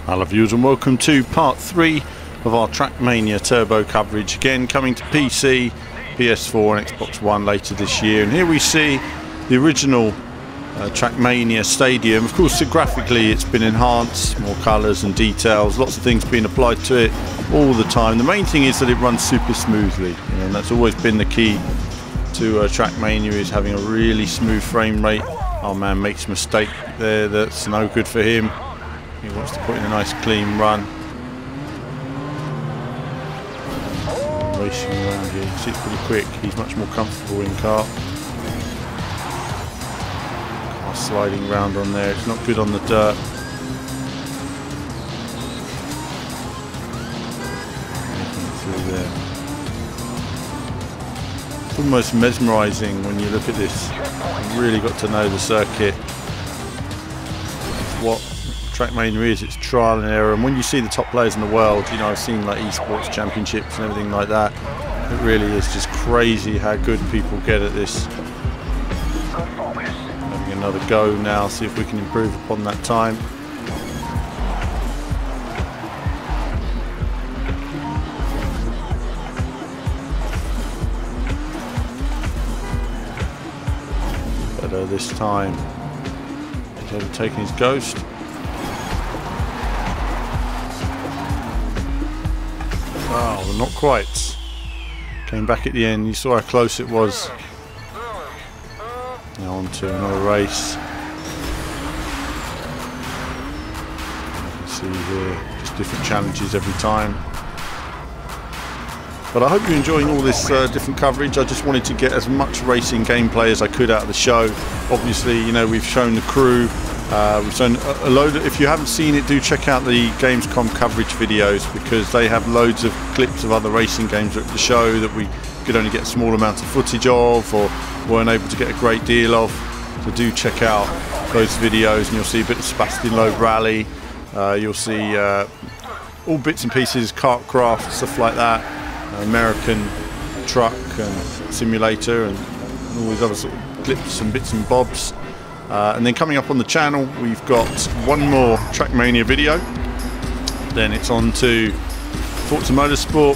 Hello viewers and welcome to part 3 of our Trackmania Turbo coverage, again coming to PC, PS4 and Xbox One later this year. And here we see the original Trackmania Stadium. Of course graphically it's been enhanced, more colours and details, lots of things being applied to it all the time. The main thing is that it runs super smoothly, and that's always been the key to Trackmania, is having a really smooth frame rate. Our man makes a mistake there, that's no good for him. He wants to put in a nice clean run. Racing around here, you can see it's pretty quick. He's much more comfortable in car. Car sliding round on there, it's not good on the dirt. Through there. It's almost mesmerising when you look at this. You've really got to know the circuit. It's what Trackmania is, it's trial and error, and when you see the top players in the world, you know, I've seen like esports championships and everything like that, it really is just crazy how good people get at this. Having another go now, see if we can improve upon that time. Better this time. He's overtaken his ghost. Oh, not quite. Came back at the end. You saw how close it was. Now on to another race. You can see here just different challenges every time. But I hope you're enjoying all this different coverage. I just wanted to get as much racing gameplay as I could out of the show. Obviously, you know, we've shown the crew. We've shown a load of, if you haven't seen it, do check out the Gamescom coverage videos, because they have loads of clips of other racing games at the show that we could only get a small amount of footage of, or weren't able to get a great deal of. So do check out those videos and you'll see a bit of Spastin Load Rally, you'll see all bits and pieces, Kartcraft, stuff like that, American Truck and Simulator, and all these other sort of clips and bits and bobs. And then coming up on the channel, we've got one more Trackmania video. Then it's on to Forza Motorsport,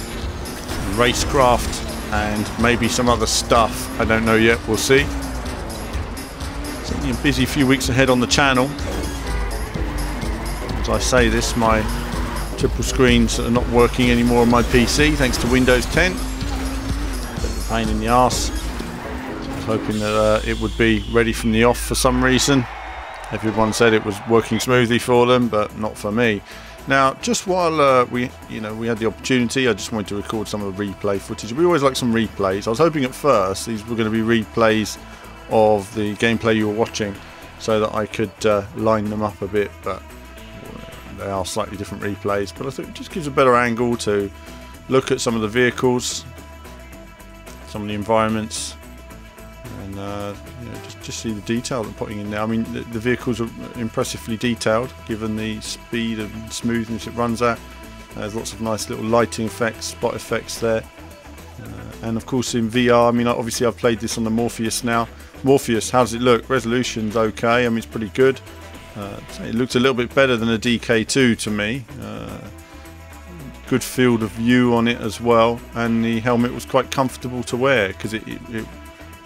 Racecraft, and maybe some other stuff. I don't know yet, we'll see. Certainly a busy few weeks ahead on the channel. As I say this, my triple screens are not working anymore on my PC thanks to Windows 10. Bit of a pain in the arse. Hoping that it would be ready from the off for some reason. Everyone said it was working smoothly for them, but not for me. Now, just while we had the opportunity, I just wanted to record some of the replay footage. We always like some replays. I was hoping at first these were going to be replays of the gameplay you were watching, so that I could line them up a bit, but they are slightly different replays. But I think it just gives a better angle to look at some of the vehicles, some of the environments, and just see the detail they're putting in there. I mean, the vehicles are impressively detailed given the speed and smoothness it runs at. There's lots of nice little lighting effects, spot effects there, and of course in VR, I mean, obviously I've played this on the Morpheus now. Morpheus, how does it look? Resolution's okay, I mean it's pretty good. It looks a little bit better than a DK2 to me. Good field of view on it as well, and the helmet was quite comfortable to wear because it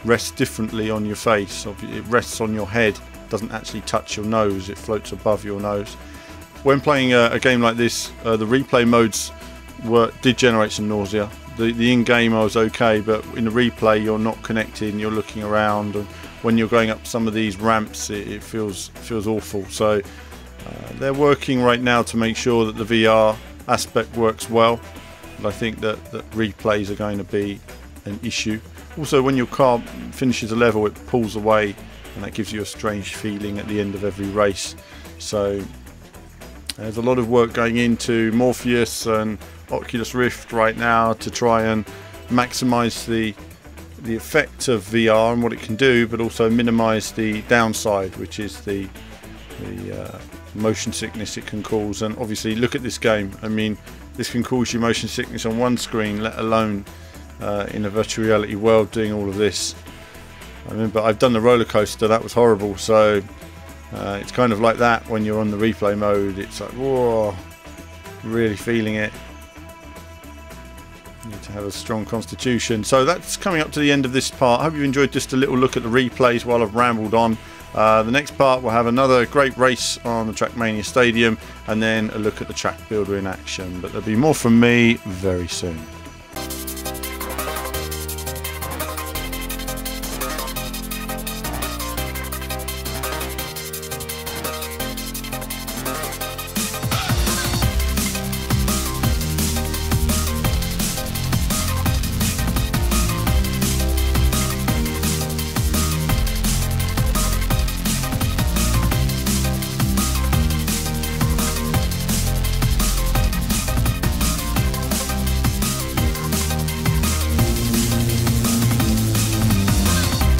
rests differently on your face. It rests on your head, doesn't actually touch your nose, it floats above your nose. When playing a game like this, the replay modes did generate some nausea. The in-game I was okay, but in the replay you're not connected and you're looking around, and when you're going up some of these ramps it feels awful. So they're working right now to make sure that the VR aspect works well, but I think that replays are going to be an issue. Also, when your car finishes a level, it pulls away, and that gives you a strange feeling at the end of every race. So there's a lot of work going into Morpheus and Oculus Rift right now to try and maximize the effect of VR and what it can do, but also minimize the downside, which is the motion sickness it can cause. And obviously, look at this game. I mean, this can cause you motion sickness on one screen, let alone in a virtual reality world doing all of this. I remember I've done the roller coaster, that was horrible. So It's kind of like that when you're on the replay mode. It's like, whoa, really feeling it. You need to have a strong constitution. So that's coming up to the end of this part. I hope you enjoyed just a little look at the replays while I've rambled on. The next part we'll have another great race on the Trackmania Stadium, and then a look at the track builder in action. But there'll be more from me very soon.